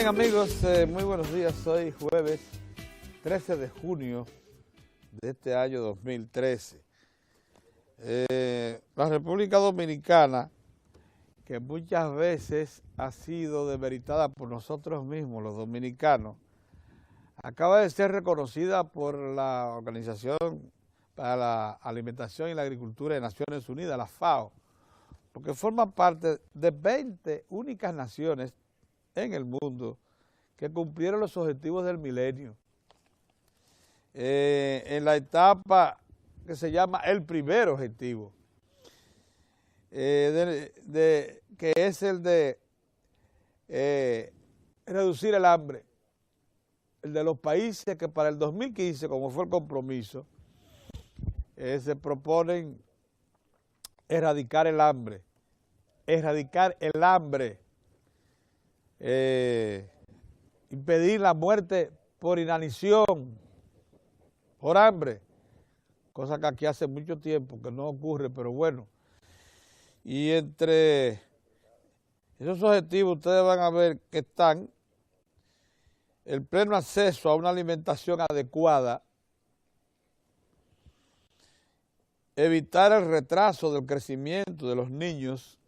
Bien amigos, muy buenos días. Hoy jueves 13 de junio de este año 2013. La República Dominicana, que muchas veces ha sido demeritada por nosotros mismos, los dominicanos, acaba de ser reconocida por la Organización para la Alimentación y la Agricultura de Naciones Unidas, la FAO, porque forma parte de 20 únicas naciones en el mundo que cumplieron los objetivos del milenio. En la etapa que se llama el primer objetivo, que es el de reducir el hambre, el de los países que para el 2015, como fue el compromiso, se proponen erradicar el hambre, impedir la muerte por inanición, por hambre, cosa que aquí hace mucho tiempo que no ocurre, pero bueno. Y entre esos objetivos ustedes van a ver que están el pleno acceso a una alimentación adecuada, evitar el retraso del crecimiento de los niños,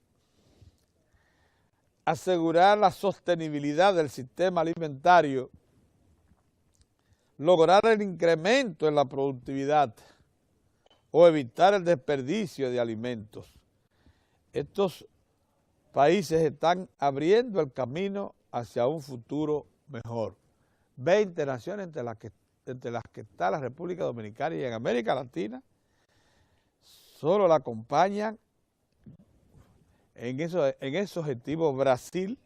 asegurar la sostenibilidad del sistema alimentario, lograr el incremento en la productividad o evitar el desperdicio de alimentos. Estos países están abriendo el camino hacia un futuro mejor. 20 naciones entre las que está la República Dominicana, y en América Latina solo la acompañan en esos objetivos Brasil,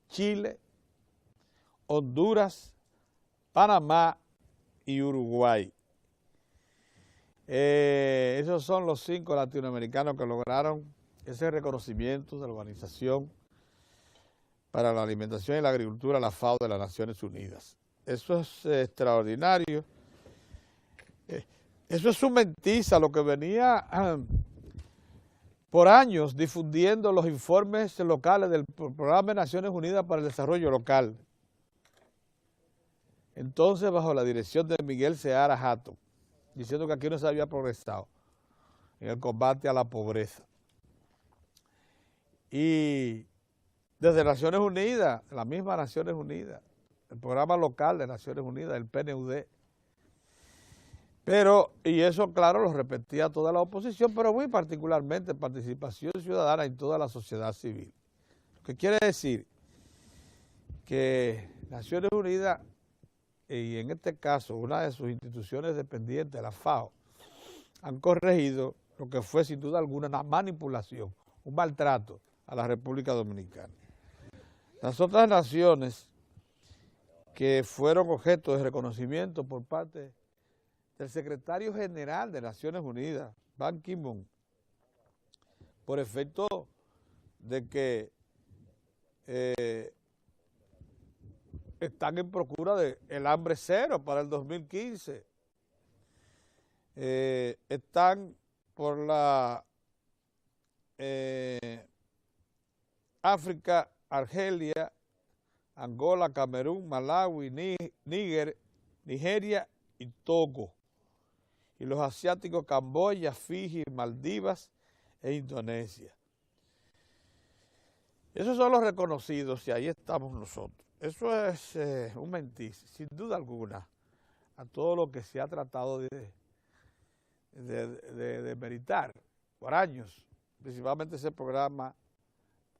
Chile, Honduras, Panamá y Uruguay. Esos son los 5 latinoamericanos que lograron ese reconocimiento de la Organización para la Alimentación y la Agricultura, la FAO de las Naciones Unidas. Eso es extraordinario. Eso es un mentiza, lo que venía por años difundiendo los informes locales del Programa de Naciones Unidas para el Desarrollo Local. Entonces, bajo la dirección de Miguel Seara Hatton, diciendo que aquí no se había progresado en el combate a la pobreza. Y desde Naciones Unidas, las mismas Naciones Unidas, el programa local de Naciones Unidas, el PNUD. Pero, y eso claro lo repetía toda la oposición, pero muy particularmente participación ciudadana en toda la sociedad civil. Lo que quiere decir que Naciones Unidas, y en este caso una de sus instituciones dependientes, la FAO, han corregido lo que fue sin duda alguna una manipulación, un maltrato a la República Dominicana. Las otras naciones que fueron objeto de reconocimiento por parte del secretario general de Naciones Unidas, Ban Ki-moon, por efecto de que están en procura del hambre cero para el 2015. Están por la África, Argelia, Angola, Camerún, Malawi, Níger, Nigeria y Togo. Y los asiáticos, Camboya, Fiji, Maldivas e Indonesia. Esos son los reconocidos y ahí estamos nosotros. Eso es un mentir, sin duda alguna, a todo lo que se ha tratado de meritar por años, principalmente ese programa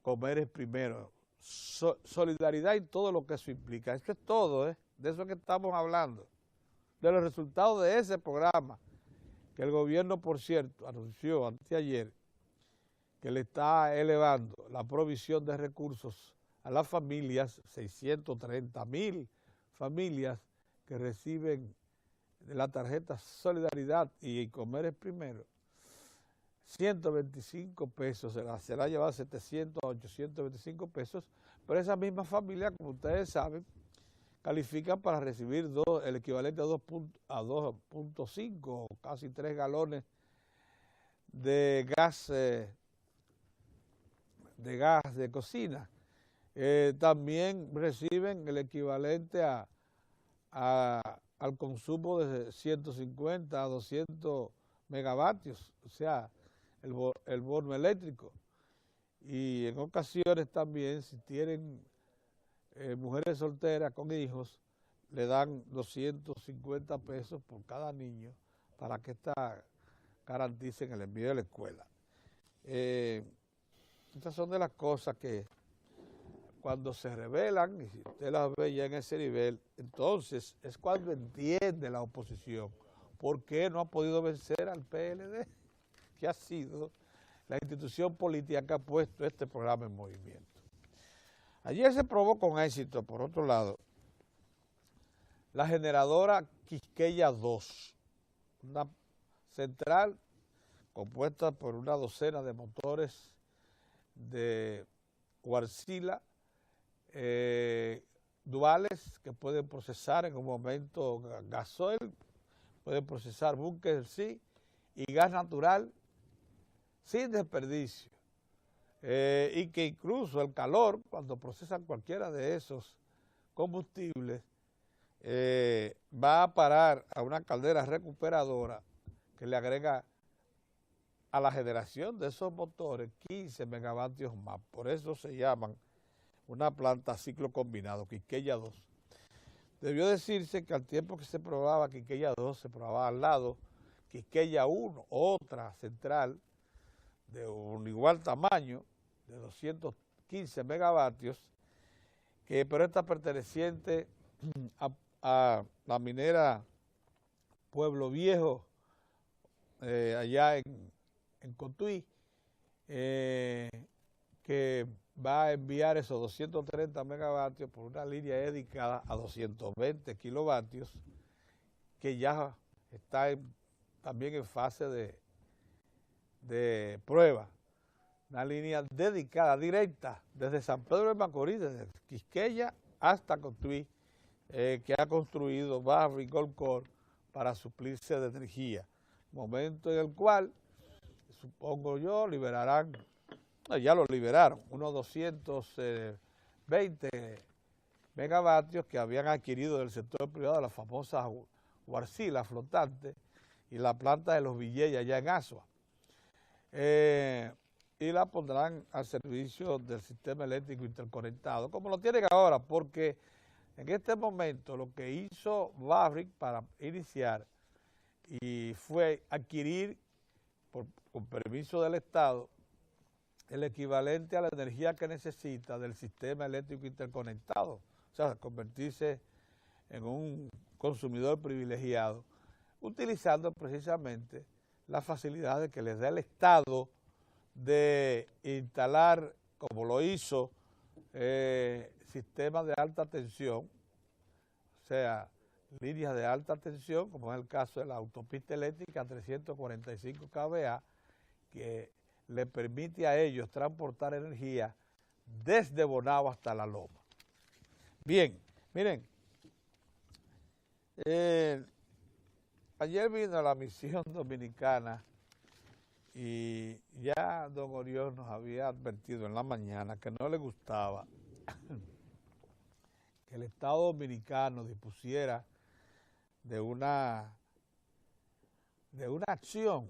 Comer es Primero, solidaridad y todo lo que eso implica. Eso es todo, de eso es que estamos hablando, de los resultados de ese programa, que el gobierno, por cierto, anunció anteayer que le está elevando la provisión de recursos a las familias, 630,000 familias que reciben la tarjeta Solidaridad y Comer es Primero, 125 pesos, se la ha llevado 700 a 825 pesos, pero esa misma familia, como ustedes saben, califican para recibir el equivalente a 2.5 o casi 3 galones de gas de cocina. también reciben el equivalente al consumo de 150 a 200 megavatios, o sea, el bono eléctrico. Y en ocasiones también, si tienen mujeres solteras con hijos, le dan 250 pesos por cada niño para que ésta garanticen el envío de la escuela. Estas son de las cosas que cuando se revelan, y si usted las ve ya en ese nivel, entonces es cuando entiende la oposición por qué no ha podido vencer al PLD, que ha sido la institución política que ha puesto este programa en movimiento. Ayer se probó con éxito, por otro lado, la generadora Quisqueya 2, una central compuesta por una docena de motores de Huarcila, duales que pueden procesar en un momento gasoil, pueden procesar búnker sí y gas natural sin desperdicio, y que incluso el calor, cuando procesan cualquiera de esos combustibles, va a parar a una caldera recuperadora que le agrega a la generación de esos motores 15 megavatios más. Por eso se llaman una planta ciclo combinado, Quisqueya 2. Debió decirse que al tiempo que se probaba Quisqueya 2, se probaba al lado Quisqueya 1, otra central de un igual tamaño, de 215 megavatios, pero esta perteneciente a la minera Pueblo Viejo, allá en Cotuí, que va a enviar esos 230 megavatios por una línea dedicada a 220 kilovatios, que ya está también en fase de prueba. Una línea dedicada, directa, desde San Pedro de Macorís, desde Quisqueya hasta Cotuí, que ha construido Barrick Gold Corp para suplirse de energía. Momento en el cual, supongo yo, liberarán, ya lo liberaron, unos 220 megavatios que habían adquirido del sector privado de la famosa Huarcila flotante y la planta de los Villella allá en Asua. Y la pondrán al servicio del sistema eléctrico interconectado, como lo tienen ahora, porque en este momento lo que hizo Barrick para iniciar y fue adquirir, con permiso del Estado, el equivalente a la energía que necesita del sistema eléctrico interconectado, o sea, convertirse en un consumidor privilegiado, utilizando precisamente las facilidades que les da el Estado de instalar, como lo hizo, sistemas de alta tensión, o sea, líneas de alta tensión, como es el caso de la autopista eléctrica 345 kVA, que le permite a ellos transportar energía desde Bonao hasta La Loma. Bien, miren, ayer vino la misión dominicana y ya don Orión nos había advertido en la mañana que no le gustaba que el Estado dominicano dispusiera de una acción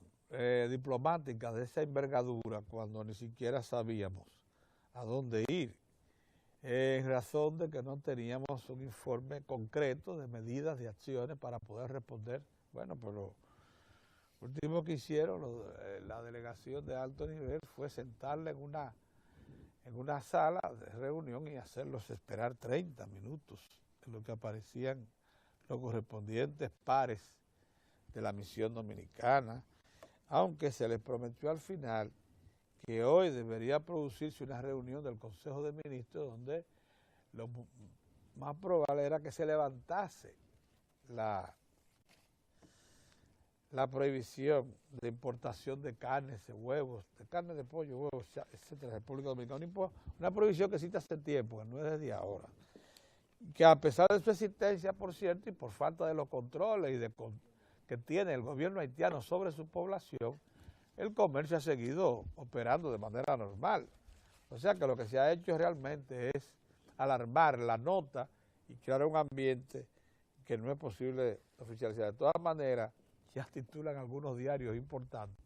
diplomática de esa envergadura cuando ni siquiera sabíamos a dónde ir, en razón de que no teníamos un informe concreto de medidas, de acciones para poder responder. Bueno, pero lo último que hicieron la delegación de alto nivel fue sentarle en una sala de reunión y hacerlos esperar 30 minutos en lo que aparecían los correspondientes pares de la misión dominicana, aunque se les prometió al final que hoy debería producirse una reunión del Consejo de Ministros donde lo más probable era que se levantase la prohibición de importación de carnes, de huevos, de carne de pollo, huevos, etcétera, de República Dominicana. Una prohibición que existe hace tiempo, que no es desde ahora. Que a pesar de su existencia, por cierto, y por falta de los controles que tiene el gobierno haitiano sobre su población, el comercio ha seguido operando de manera normal. O sea que lo que se ha hecho realmente es alarmar la nota y crear un ambiente que no es posible oficializar. De todas maneras, ya titulan algunos diarios importantes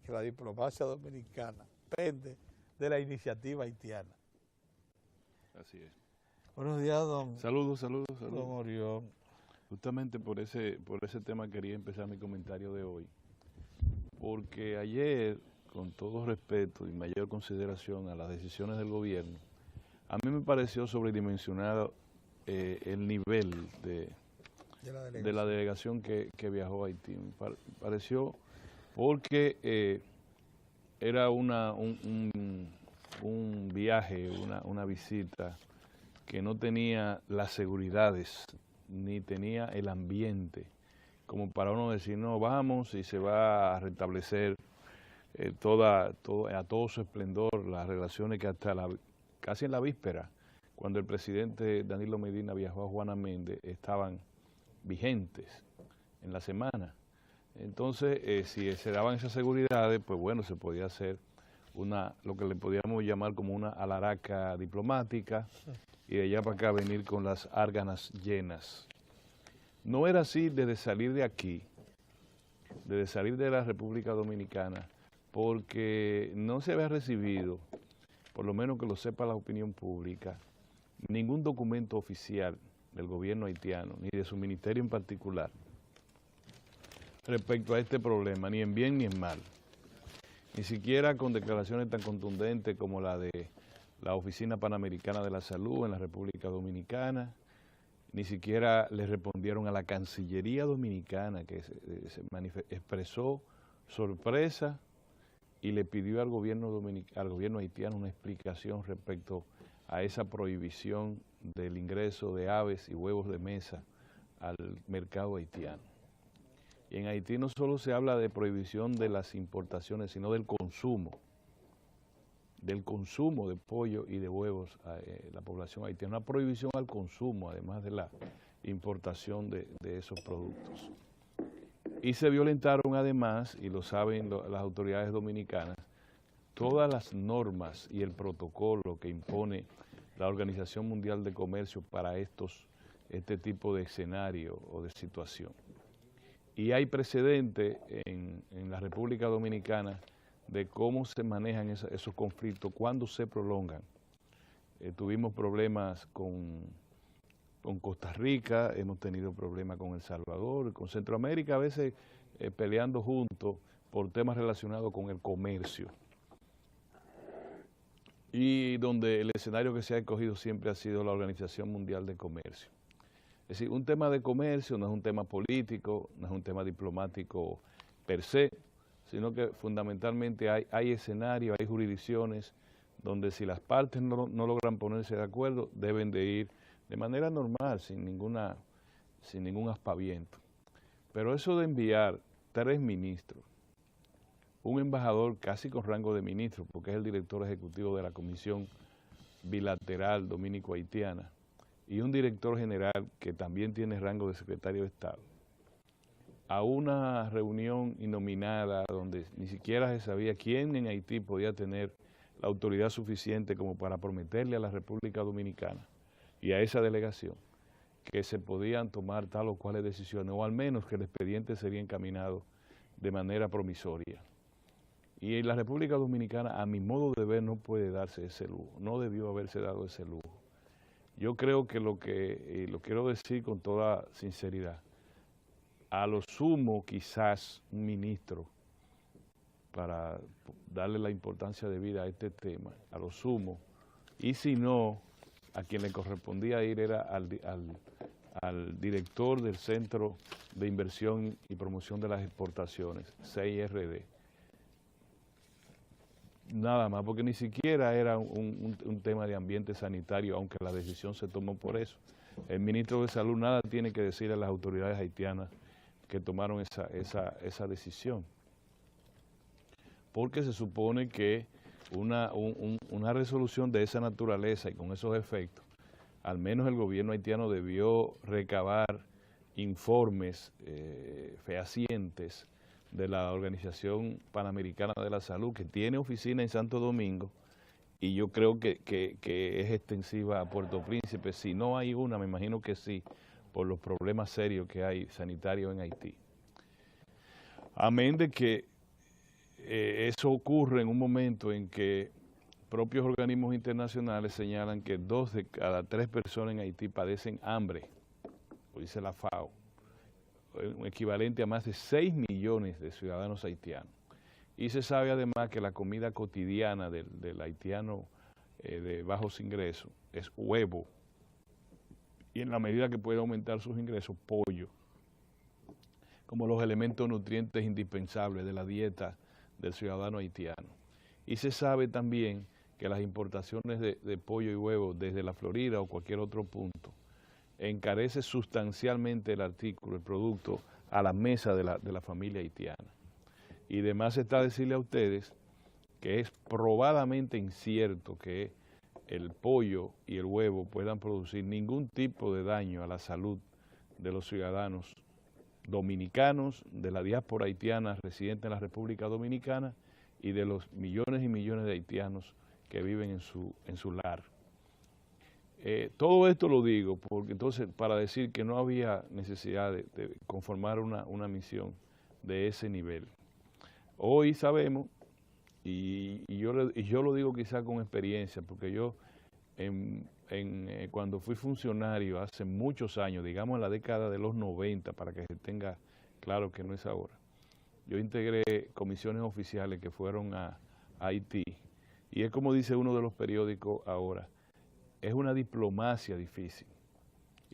que la diplomacia dominicana pende de la iniciativa haitiana. Así es. Buenos días, don. Saludos. Don Orión. Justamente por ese tema quería empezar mi comentario de hoy. Porque ayer, con todo respeto y mayor consideración a las decisiones del gobierno, a mí me pareció sobredimensionado el nivel de la delegación que viajó a Haití. Me pareció porque era un viaje, una visita que no tenía las seguridades ni tenía el ambiente como para uno decir, no, vamos y se va a restablecer a todo su esplendor las relaciones que hasta casi en la víspera, cuando el presidente Danilo Medina viajó a Juana Méndez, estaban vigentes en la semana. Entonces, si se daban esas seguridades, pues bueno, se podía hacer lo que le podíamos llamar como una alaraca diplomática y de allá para acá venir con las árganas llenas. No era así desde salir de aquí, desde salir de la República Dominicana, porque no se había recibido, por lo menos que lo sepa la opinión pública, ningún documento oficial del gobierno haitiano, ni de su ministerio en particular, respecto a este problema, ni en bien ni en mal. Ni siquiera con declaraciones tan contundentes como la de la Oficina Panamericana de la Salud en la República Dominicana, ni siquiera le respondieron a la Cancillería Dominicana, que expresó sorpresa y le pidió al gobierno haitiano una explicación respecto a esa prohibición del ingreso de aves y huevos de mesa al mercado haitiano. Y en Haití no solo se habla de prohibición de las importaciones, sino del consumo de pollo y de huevos a la población haitiana. Una prohibición al consumo, además de la importación de esos productos. Y se violentaron además, y lo saben las autoridades dominicanas, todas las normas y el protocolo que impone la Organización Mundial de Comercio para este tipo de escenario o de situación. Y hay precedentes en la República Dominicana de cómo se manejan esos conflictos cuando se prolongan. Tuvimos problemas con Costa Rica, hemos tenido problemas con El Salvador, con Centroamérica, a veces peleando juntos por temas relacionados con el comercio. Y donde el escenario que se ha escogido siempre ha sido la Organización Mundial de Comercio. Es decir, un tema de comercio no es un tema político, no es un tema diplomático per se, sino que fundamentalmente hay escenarios, hay jurisdicciones donde si las partes no logran ponerse de acuerdo, deben de ir de manera normal, sin ningún aspaviento. Pero eso de enviar 3 ministros, un embajador casi con rango de ministro, porque es el director ejecutivo de la Comisión Bilateral Dominico-Haitiana, y un director general que también tiene rango de secretario de Estado, a una reunión innominada donde ni siquiera se sabía quién en Haití podía tener la autoridad suficiente como para prometerle a la República Dominicana y a esa delegación que se podían tomar tal o cuales decisiones, o al menos que el expediente sería encaminado de manera promisoria. Y en la República Dominicana, a mi modo de ver, no puede darse ese lujo, no debió haberse dado ese lujo. Yo creo que lo quiero decir con toda sinceridad, a lo sumo quizás un ministro, para darle la importancia debida a este tema, a lo sumo, y si no, a quien le correspondía ir era al director del Centro de Inversión y Promoción de las Exportaciones, CIRD. Nada más, porque ni siquiera era un tema de ambiente sanitario, aunque la decisión se tomó por eso. El ministro de Salud nada tiene que decir a las autoridades haitianas que tomaron esa decisión. Porque se supone que una resolución de esa naturaleza y con esos efectos, al menos el gobierno haitiano debió recabar informes fehacientes de la Organización Panamericana de la Salud, que tiene oficina en Santo Domingo y yo creo que es extensiva a Puerto Príncipe. Si no hay una, me imagino que sí, por los problemas serios que hay sanitarios en Haití. Amén de que eso ocurre en un momento en que propios organismos internacionales señalan que 2 de cada 3 personas en Haití padecen hambre, lo dice la FAO, un equivalente a más de 6 millones de ciudadanos haitianos. Y se sabe además que la comida cotidiana del haitiano de bajos ingresos es huevo, y en la medida que puede aumentar sus ingresos, pollo, como los elementos nutrientes indispensables de la dieta del ciudadano haitiano. Y se sabe también que las importaciones de pollo y huevo desde la Florida o cualquier otro punto encarece sustancialmente el artículo, el producto, a la mesa de la familia haitiana. Y además está decirle a ustedes que es probadamente incierto que el pollo y el huevo puedan producir ningún tipo de daño a la salud de los ciudadanos dominicanos, de la diáspora haitiana residente en la República Dominicana y de los millones y millones de haitianos que viven en su lar. Todo esto lo digo porque entonces para decir que no había necesidad de conformar una misión de ese nivel. Hoy sabemos, y yo lo digo quizá con experiencia, porque yo cuando fui funcionario hace muchos años, digamos en la década de los 90, para que se tenga claro que no es ahora, yo integré comisiones oficiales que fueron a Haití, y es como dice uno de los periódicos ahora, es una diplomacia difícil,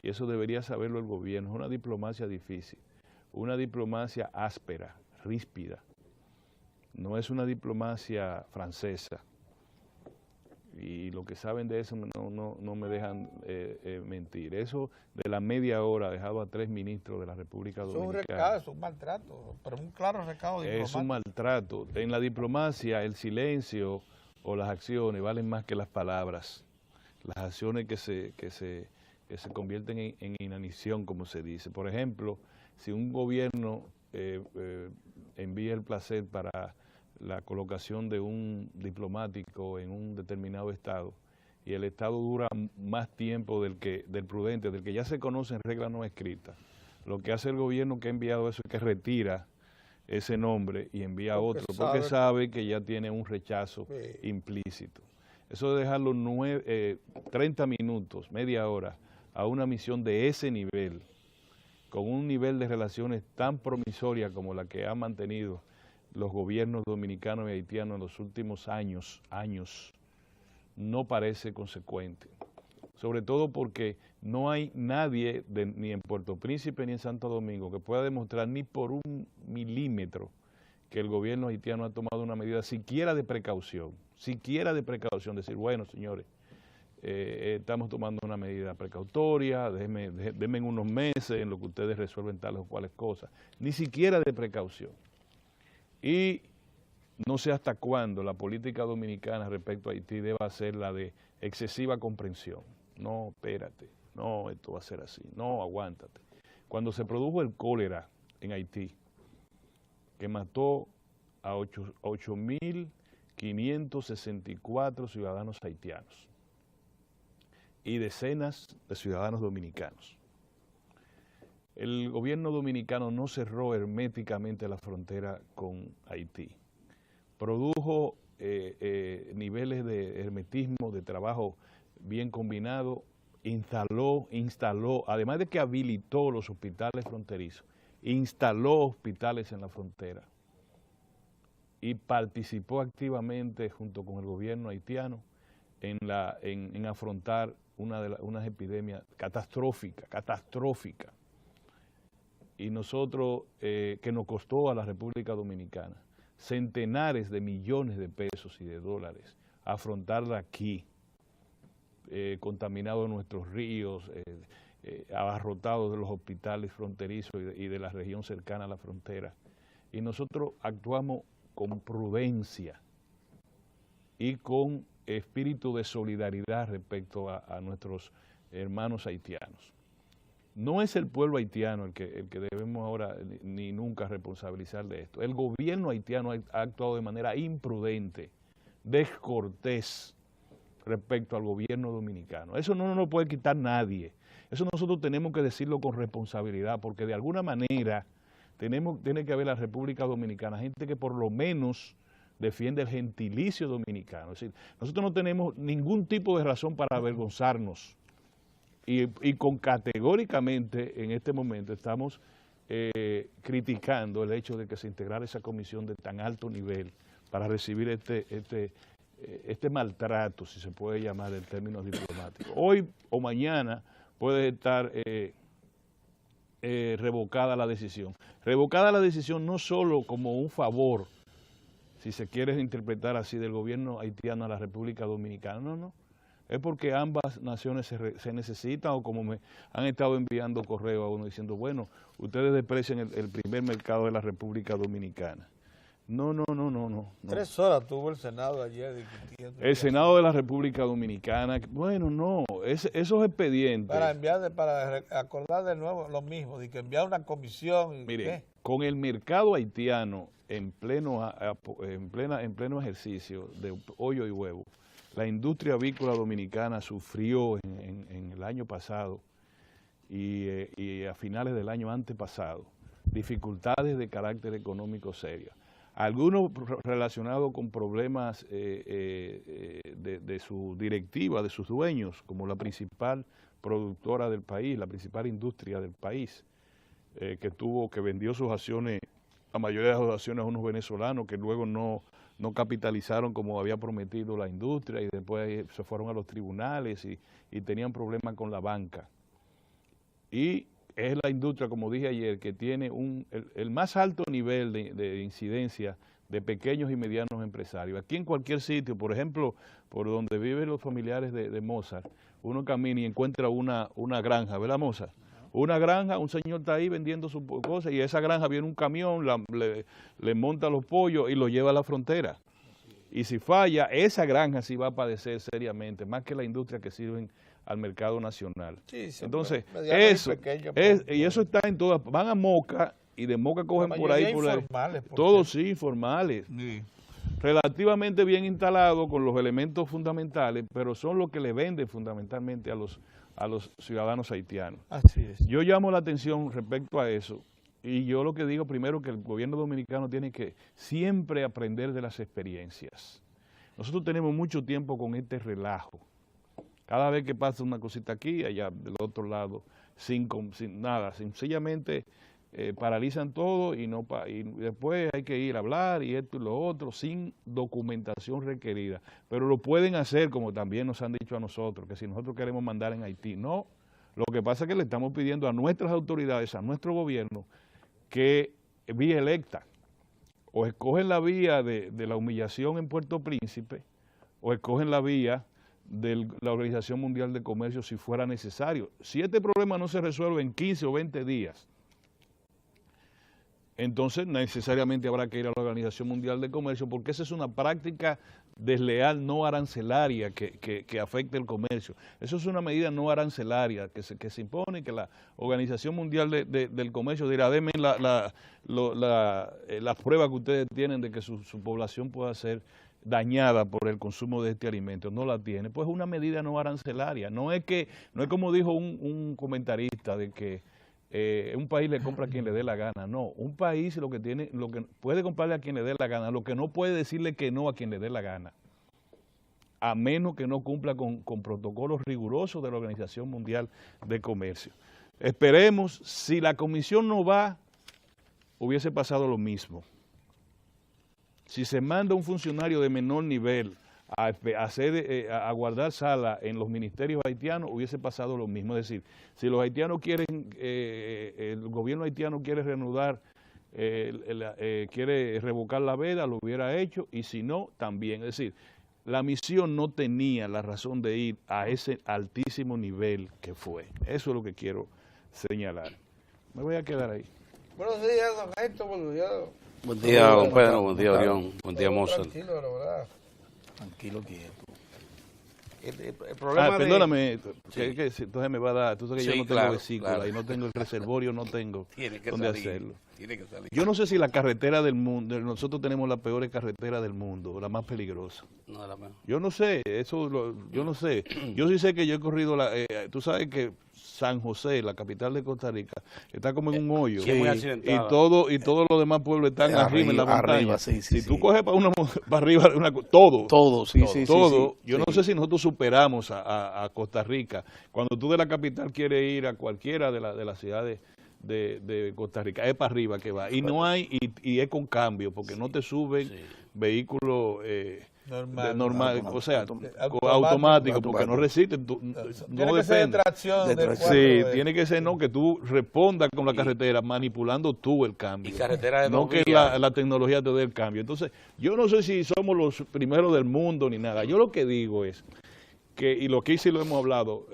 y eso debería saberlo el gobierno, es una diplomacia difícil, una diplomacia áspera, ríspida, no es una diplomacia francesa, y los que saben de eso no me dejan mentir. Eso de la media hora ha dejado a 3 ministros de la República Dominicana. Es un recado, es un maltrato, pero un claro recado diplomático. Es un maltrato. En la diplomacia el silencio o las acciones valen más que las palabras. Las acciones que se convierten en inanición, como se dice. Por ejemplo, si un gobierno envía el placer para la colocación de un diplomático en un determinado estado y el estado dura más tiempo del prudente, del que ya se conoce en regla no escrita, lo que hace el gobierno que ha enviado eso es que retira ese nombre y envía otro, porque sabe que ya tiene un rechazo implícito. Eso de dejarlo 30 minutos, media hora, a una misión de ese nivel, con un nivel de relaciones tan promisoria como la que han mantenido los gobiernos dominicanos y haitianos en los últimos años, no parece consecuente. Sobre todo porque no hay nadie, ni en Puerto Príncipe ni en Santo Domingo, que pueda demostrar ni por un milímetro que el gobierno haitiano ha tomado una medida siquiera de precaución, decir, bueno, señores, estamos tomando una medida precautoria, denme unos meses en lo que ustedes resuelven tales o cuales cosas, ni siquiera de precaución. Y no sé hasta cuándo la política dominicana respecto a Haití deba ser la de excesiva comprensión. No, espérate, no, esto va a ser así, no, aguántate. Cuando se produjo el cólera en Haití, que mató a 8.564 ciudadanos haitianos y decenas de ciudadanos dominicanos, el gobierno dominicano no cerró herméticamente la frontera con Haití. Produjo niveles de hermetismo, de trabajo bien combinado, instaló, además de que habilitó los hospitales fronterizos, instaló hospitales en la frontera y participó activamente junto con el gobierno haitiano en afrontar unas epidemias catastróficas. Y nosotros, que nos costó a la República Dominicana centenares de millones de pesos y de dólares, afrontarla aquí, contaminados nuestros ríos, abarrotados de los hospitales fronterizos y de la región cercana a la frontera. Y nosotros actuamos con prudencia y con espíritu de solidaridad respecto a nuestros hermanos haitianos. No es el pueblo haitiano el que debemos ahora ni nunca responsabilizar de esto. El gobierno haitiano ha actuado de manera imprudente, descortés, respecto al gobierno dominicano. Eso no nos lo puede quitar nadie. Eso nosotros tenemos que decirlo con responsabilidad, porque de alguna manera tiene que haber la República Dominicana gente que por lo menos defiende el gentilicio dominicano. Es decir, nosotros no tenemos ningún tipo de razón para avergonzarnos y categóricamente en este momento estamos criticando el hecho de que se integrara esa comisión de tan alto nivel para recibir este maltrato, si se puede llamar en términos diplomáticos. Hoy o mañana puede estar revocada la decisión. Revocada la decisión no solo como un favor, si se quiere interpretar así, del gobierno haitiano a la República Dominicana, no. Es porque ambas naciones se necesitan, o como me han estado enviando correo a uno diciendo, bueno, ustedes desprecian el primer mercado de la República Dominicana. No. 3 horas tuvo el Senado ayer discutiendo. El Senado de la República Dominicana, bueno, no, esos expedientes. Para acordar de nuevo lo mismo, de que enviar una comisión. Y mire, con el mercado haitiano en pleno ejercicio de hoyo y huevo, la industria avícola dominicana sufrió en el año pasado y a finales del año antepasado dificultades de carácter económico serias. Algunos relacionados con problemas de su directiva, de sus dueños, como la principal productora del país, la principal industria del país, que vendió sus acciones, la mayoría de las acciones a unos venezolanos que luego no capitalizaron como había prometido la industria y después se fueron a los tribunales y tenían problemas con la banca. Y es la industria, como dije ayer, que tiene el más alto nivel de incidencia de pequeños y medianos empresarios. Aquí en cualquier sitio, por ejemplo, por donde viven los familiares de Mozart, uno camina y encuentra una granja, ¿verdad, Mozart? Una granja, un señor está ahí vendiendo sus cosas y esa granja viene un camión, le monta los pollos y lo lleva a la frontera. Y si falla, esa granja sí va a padecer seriamente, más que la industria que sirven al mercado nacional. Sí, entonces, eso está en todas, van a Moca y de Moca cogen por ahí. Todos sí, informales. Sí. Relativamente bien instalados con los elementos fundamentales, pero son los que le venden fundamentalmente a los ciudadanos haitianos. Así es. Yo llamo la atención respecto a eso, y yo lo que digo primero que el gobierno dominicano tiene que siempre aprender de las experiencias. Nosotros tenemos mucho tiempo con este relajo. Cada vez que pasa una cosita aquí, allá del otro lado, sin nada, sencillamente paralizan todo y después hay que ir a hablar y esto y lo otro, sin documentación requerida. Pero lo pueden hacer, como también nos han dicho a nosotros, que si nosotros queremos mandar en Haití, no. Lo que pasa es que le estamos pidiendo a nuestras autoridades, a nuestro gobierno, que vía electa, o escogen la vía de la humillación en Puerto Príncipe, o escogen la vía de la Organización Mundial de Comercio si fuera necesario. Si este problema no se resuelve en 15 o 20 días, entonces necesariamente habrá que ir a la Organización Mundial de Comercio, porque esa es una práctica desleal no arancelaria que afecta el comercio. Eso es una medida no arancelaria que se impone, que la Organización Mundial del Comercio dirá, denme las pruebas que ustedes tienen de que su población pueda ser dañada por el consumo de este alimento, no la tiene. Pues es una medida no arancelaria. No es como dijo un comentarista de que un país le compra a quien le dé la gana. No, un país lo que puede comprarle a quien le dé la gana, lo que no puede decirle que no a quien le dé la gana, a menos que no cumpla con protocolos rigurosos de la Organización Mundial de Comercio. Esperemos, si la comisión no va, hubiese pasado lo mismo. Si se manda un funcionario de menor nivel a guardar sala en los ministerios haitianos, hubiese pasado lo mismo. Es decir, si los haitianos el gobierno haitiano quiere reanudar, quiere revocar la veda, lo hubiera hecho, y si no, también. Es decir, la misión no tenía la razón de ir a ese altísimo nivel que fue. Eso es lo que quiero señalar. Me voy a quedar ahí. Buenos días, don Héctor, buenos días. Buen día, don Pedro, buen día, Orión, buen día, Mozart. Tranquilo, la verdad. Tranquilo, quieto. El problema perdóname, sí. que entonces me va a dar, tú sabes que Sí, yo no tengo claro, vesícula claro. y no tengo el reservorio, no tengo Tiene que dónde salir, hacerlo. tiene que salir. Yo no sé si la carretera del mundo, nosotros tenemos la peor carretera del mundo, la más peligrosa. No, la mejor. Yo no sé, yo no sé. Yo sí sé que yo he corrido, tú sabes que San José, la capital de Costa Rica, está como en un hoyo. Sí, es muy Y accidentada. todos los demás pueblos están arriba en la montaña. Arriba, sí, si tú sí. coges para arriba, todo. Todo, sí, Todo, sí, todo. sí, sí. Yo no sé si nosotros superamos a Costa Rica. Cuando tú de la capital quieres ir a cualquiera de las ciudades de Costa Rica, es para arriba que va. Y no hay, y es con cambio, porque no te suben vehículos normal, o sea, automático, porque no resisten, Tiene que ser de tracción. Sí, tiene que ser, no, que tú respondas con la carretera, manipulando tú el cambio. Y carretera de no dos que vías. la tecnología te dé el cambio. Entonces, yo no sé si somos los primeros del mundo ni nada. Yo lo que digo es que, y lo que hice y lo hemos hablado,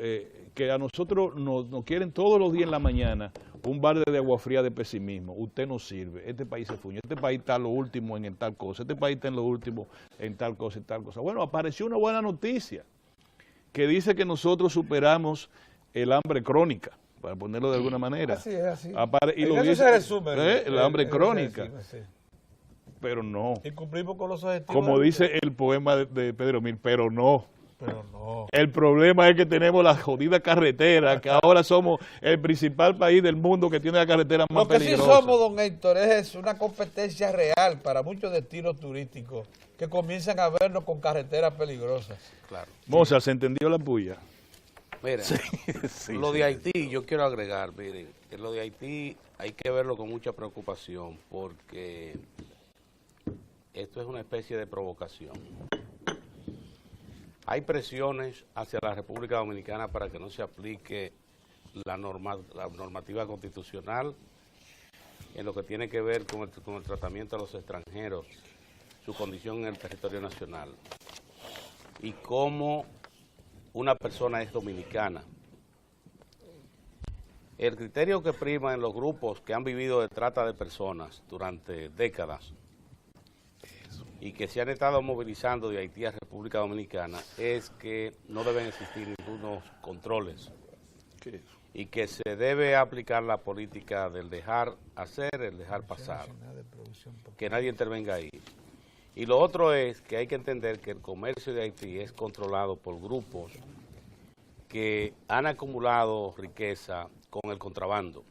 que a nosotros nos quieren todos los días en la mañana un balde de agua fría de pesimismo. Usted no sirve, este país se fuñó, este país está en lo último en tal cosa, este país está en lo último en tal cosa y tal cosa. Bueno, apareció una buena noticia que dice que nosotros superamos el hambre crónica, para ponerlo de alguna manera. Así es, así. Y lo dice, se resume el hambre crónica. Sí. Pero no. Y cumplimos con los objetivos. Como dice el poema de Pedro Mil, pero no. Pero no. El problema es que tenemos la jodida carretera, que ahora somos el principal país del mundo que tiene la carretera más peligrosa. Lo que sí somos, don Héctor, es una competencia real para muchos destinos turísticos que comienzan a vernos con carreteras peligrosas. Claro. Mozart, ¿se entendió la puya? Mira, lo de Haití, yo quiero agregar, miren, que lo de Haití hay que verlo con mucha preocupación porque esto es una especie de provocación. Hay presiones hacia la República Dominicana para que no se aplique la normativa constitucional en lo que tiene que ver con el tratamiento a los extranjeros, su condición en el territorio nacional y cómo una persona es dominicana. El criterio que prima en los grupos que han vivido de trata de personas durante décadas y que se han estado movilizando de Haití a República Dominicana es que no deben existir ningunos controles y que se debe aplicar la política del dejar hacer, el dejar pasar, que nadie intervenga ahí. Y lo otro es que hay que entender que el comercio de Haití es controlado por grupos que han acumulado riqueza con el contrabando.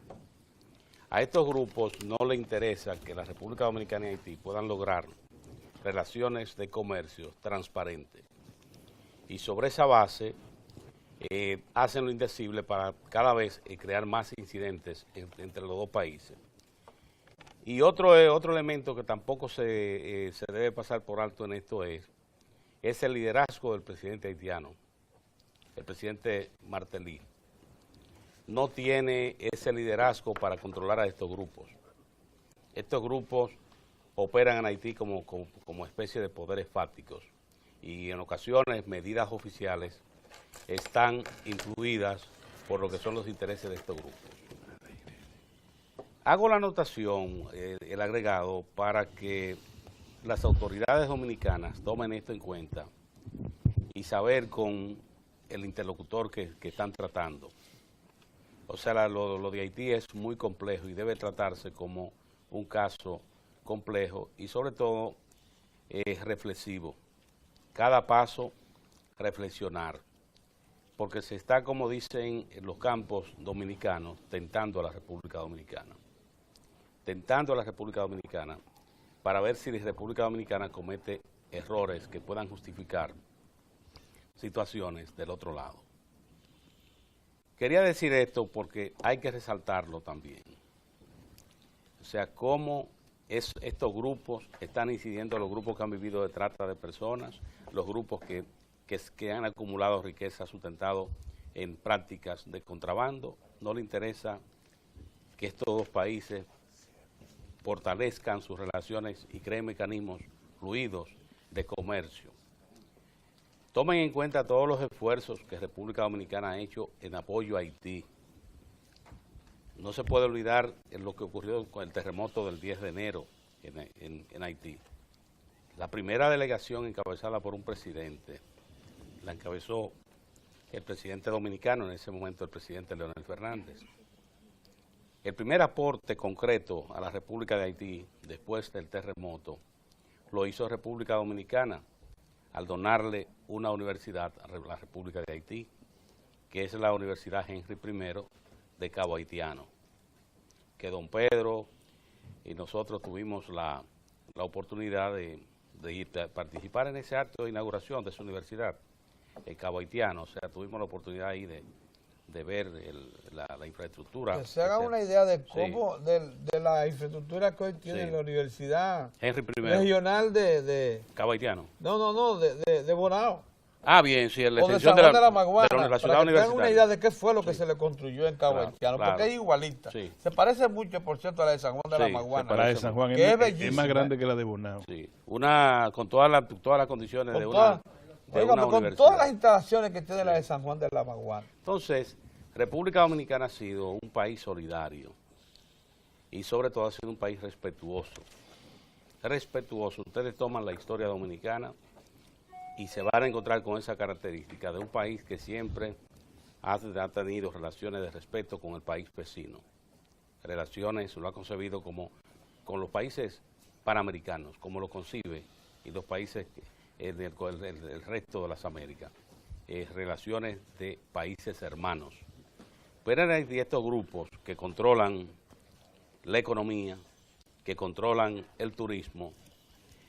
A estos grupos no les interesa que la República Dominicana y Haití puedan lograr relaciones de comercio transparentes. Y sobre esa base hacen lo indecible para cada vez crear más incidentes entre los dos países. Y otro elemento que tampoco se debe pasar por alto en esto es el liderazgo del presidente haitiano, el presidente Martelly. No tiene ese liderazgo para controlar a estos grupos. Estos grupos operan en Haití como especie de poderes fácticos y en ocasiones medidas oficiales están influidas por lo que son los intereses de estos grupos. Hago la anotación, el agregado, para que las autoridades dominicanas tomen esto en cuenta y saber con el interlocutor que están tratando. O sea, lo de Haití es muy complejo y debe tratarse como un caso complejo y sobre todo reflexivo. Cada paso, reflexionar. Porque se está, como dicen en los campos dominicanos, tentando a la República Dominicana. Tentando a la República Dominicana para ver si la República Dominicana comete errores que puedan justificar situaciones del otro lado. Quería decir esto porque hay que resaltarlo también. O sea, cómo estos grupos están incidiendo, los grupos que han vivido de trata de personas, los grupos que han acumulado riqueza sustentado en prácticas de contrabando. No le interesa que estos dos países fortalezcan sus relaciones y creen mecanismos fluidos de comercio. Tomen en cuenta todos los esfuerzos que República Dominicana ha hecho en apoyo a Haití. No se puede olvidar lo que ocurrió con el terremoto del 10 de enero en Haití. La primera delegación encabezada por un presidente la encabezó el presidente dominicano, en ese momento el presidente Leonel Fernández. El primer aporte concreto a la República de Haití después del terremoto lo hizo República Dominicana al donarle una universidad a la República de Haití, que es la Universidad Henry I de Cabo Haitiano, que don Pedro y nosotros tuvimos la oportunidad de ir a participar en ese acto de inauguración de esa universidad en Cabo Haitiano. O sea, tuvimos la oportunidad ahí de ver la infraestructura. Que se haga una idea de cómo, sí, de la infraestructura que hoy tiene, sí, la Universidad Henry I Regional de Cabo Haitiano. No, de Bonao. Ah, bien, sí, la extensión de la Maguana, de la ciudad para que universitaria. tengan una idea de qué fue lo que se le construyó en Cabo Haitiano, porque es igualita. Sí. Se parece mucho, por cierto, a la de San Juan de la Maguana. La de San Juan es más grande que la de Bonao. Sí, con todas las condiciones de una con universidad. Todas las instalaciones que tiene la de San Juan de la Maguana. Entonces, República Dominicana ha sido un país solidario y sobre todo ha sido un país respetuoso. Respetuoso. Ustedes toman la historia dominicana y se van a encontrar con esa característica de un país que siempre ha tenido relaciones de respeto con el país vecino. Relaciones, lo ha concebido como con los países panamericanos, como lo concibe, y los países el resto de las Américas. Relaciones de países hermanos. Pero hay estos grupos que controlan la economía, que controlan el turismo,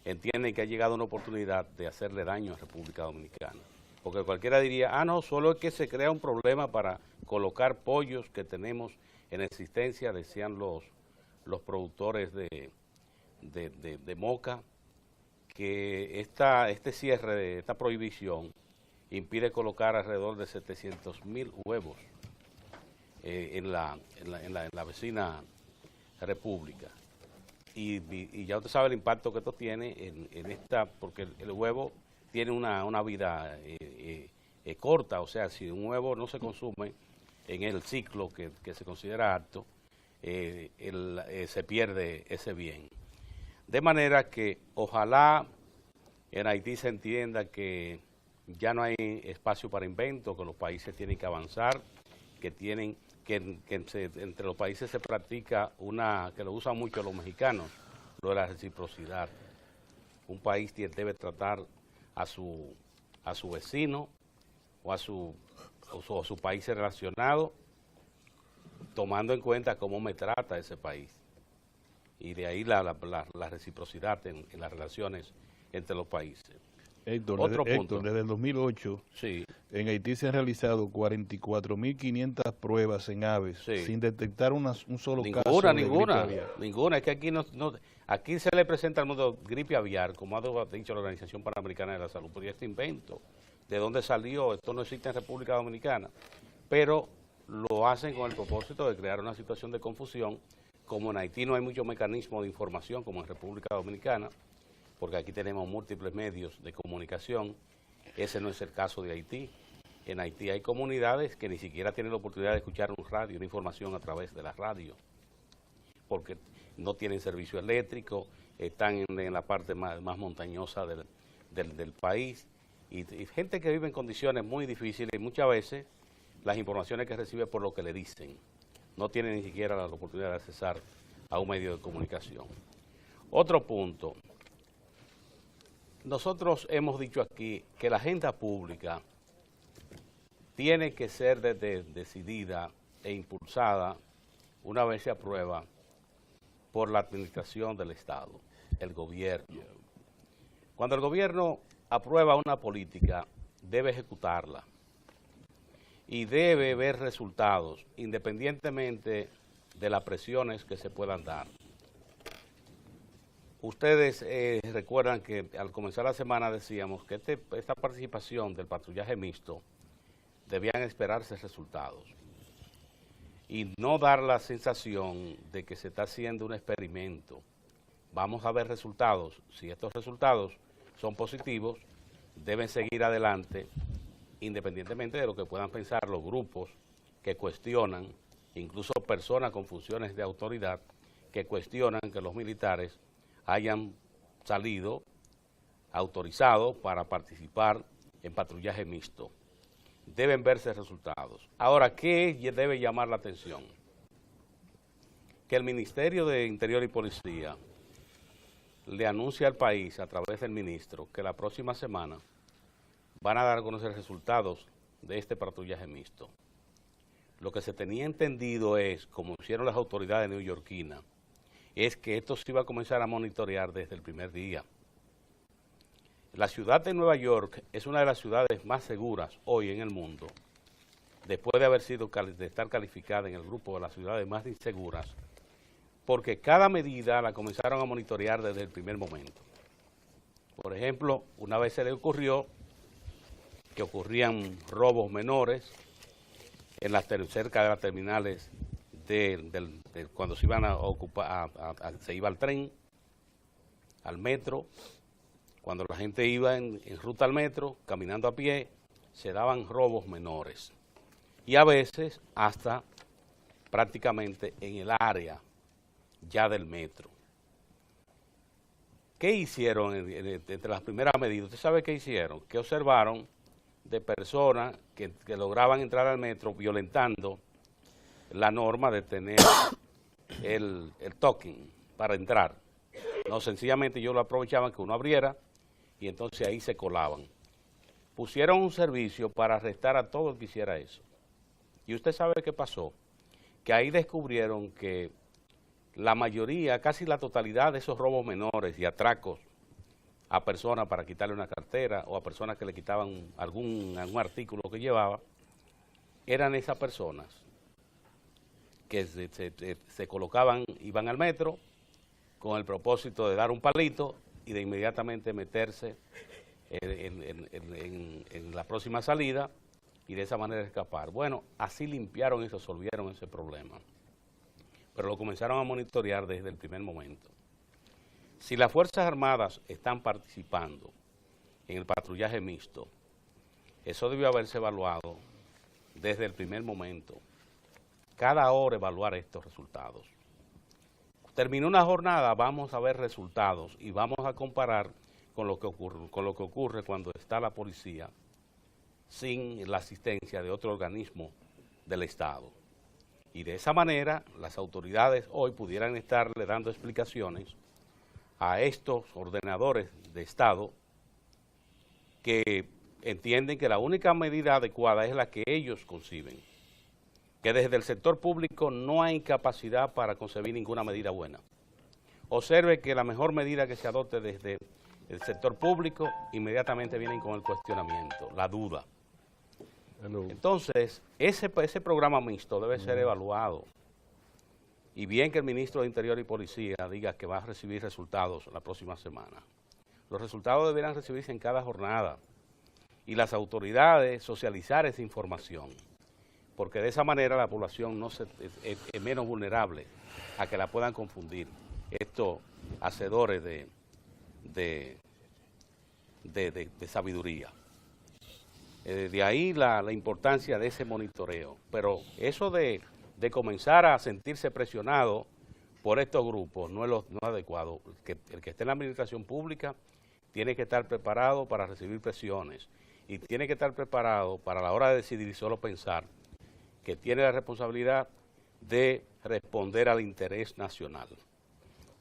entienden que ha llegado una oportunidad de hacerle daño a República Dominicana. Porque cualquiera diría, no, solo es que se crea un problema para colocar pollos que tenemos en existencia, decían los productores de Moca, que este cierre de esta prohibición impide colocar alrededor de 700,000 huevos en la vecina república. Y ya usted sabe el impacto que esto tiene en esta, porque el huevo tiene una vida corta, o sea, si un huevo no se consume en el ciclo que se considera apto, se pierde ese bien. De manera que ojalá en Haití se entienda que ya no hay espacio para invento, que los países tienen que avanzar, que entre los países se practica que lo usan mucho los mexicanos, lo de la reciprocidad. Un país debe tratar a su vecino o a su país relacionado, tomando en cuenta cómo me trata ese país. Y de ahí la reciprocidad en las relaciones entre los países. Héctor, desde el 2008, sí, en Haití se han realizado 44.500 pruebas en aves, sí, sin detectar un solo caso de gripe aviar. Ninguna. Es que aquí se le presenta al mundo gripe aviar, como ha dicho la Organización Panamericana de la Salud, porque este invento, ¿de dónde salió? Esto no existe en República Dominicana, pero lo hacen con el propósito de crear una situación de confusión. Como en Haití no hay mucho mecanismo de información como en República Dominicana, porque aquí tenemos múltiples medios de comunicación, ese no es el caso de Haití. En Haití hay comunidades que ni siquiera tienen la oportunidad de escuchar una información a través de la radio, porque no tienen servicio eléctrico, están en la parte más montañosa del país, y gente que vive en condiciones muy difíciles, y muchas veces las informaciones que recibe por lo que le dicen, no tienen ni siquiera la oportunidad de accesar a un medio de comunicación. Otro punto. Nosotros hemos dicho aquí que la agenda pública tiene que ser decidida e impulsada una vez se aprueba por la administración del Estado, el gobierno. Cuando el gobierno aprueba una política, debe ejecutarla y debe ver resultados, independientemente de las presiones que se puedan dar. Ustedes recuerdan que al comenzar la semana decíamos que esta participación del patrullaje mixto debían esperarse resultados y no dar la sensación de que se está haciendo un experimento. Vamos a ver resultados. Si estos resultados son positivos, deben seguir adelante independientemente de lo que puedan pensar los grupos que cuestionan, incluso personas con funciones de autoridad que cuestionan que los militares hayan salido autorizados para participar en patrullaje mixto. Deben verse resultados. Ahora, ¿qué debe llamar la atención? Que el Ministerio de Interior y Policía le anuncia al país, a través del ministro, que la próxima semana van a dar a conocer resultados de este patrullaje mixto. Lo que se tenía entendido es, como hicieron las autoridades neoyorquinas, es que esto se iba a comenzar a monitorear desde el primer día. La ciudad de Nueva York es una de las ciudades más seguras hoy en el mundo, después de estar calificada en el grupo de las ciudades más inseguras, porque cada medida la comenzaron a monitorear desde el primer momento. Por ejemplo, una vez se le ocurrió que ocurrían robos menores cerca de las terminales cuando se iban a ocupar, se iba al tren, al metro. Cuando la gente iba en ruta al metro, caminando a pie, se daban robos menores. Y a veces hasta prácticamente en el área ya del metro. ¿Qué hicieron entre las primeras medidas? ¿Usted sabe qué hicieron? Que observaron de personas que lograban entrar al metro violentando la norma de tener el token para entrar. No, sencillamente ellos lo aprovechaban que uno abriera y entonces ahí se colaban. Pusieron un servicio para arrestar a todo el que hiciera eso. Y usted sabe qué pasó, que ahí descubrieron que la mayoría, casi la totalidad de esos robos menores y atracos a personas para quitarle una cartera o a personas que le quitaban algún artículo que llevaba, eran esas personas que se colocaban, iban al metro con el propósito de dar un palito y de inmediatamente meterse en la próxima salida y de esa manera escapar. Bueno, así limpiaron y resolvieron ese problema. Pero lo comenzaron a monitorear desde el primer momento. Si las Fuerzas Armadas están participando en el patrullaje mixto, eso debió haberse evaluado desde el primer momento. Cada hora evaluar estos resultados. Terminó una jornada, vamos a ver resultados y vamos a comparar con lo que ocurre cuando está la policía sin la asistencia de otro organismo del Estado. Y de esa manera las autoridades hoy pudieran estarle dando explicaciones a estos ordenadores de Estado que entienden que la única medida adecuada es la que ellos conciben, que desde el sector público no hay capacidad para concebir ninguna medida buena. Observe que la mejor medida que se adopte desde el sector público, inmediatamente vienen con el cuestionamiento, la duda. Entonces, ese programa mixto debe ser evaluado. Y bien que el ministro de Interior y Policía diga que va a recibir resultados la próxima semana. Los resultados deberán recibirse en cada jornada y las autoridades socializar esa información, porque de esa manera la población es menos vulnerable a que la puedan confundir estos hacedores de sabiduría. De ahí la importancia de ese monitoreo. Pero eso de comenzar a sentirse presionado por estos grupos no es adecuado. El que esté en la administración pública tiene que estar preparado para recibir presiones y tiene que estar preparado para la hora de decidir y solo pensar que tiene la responsabilidad de responder al interés nacional.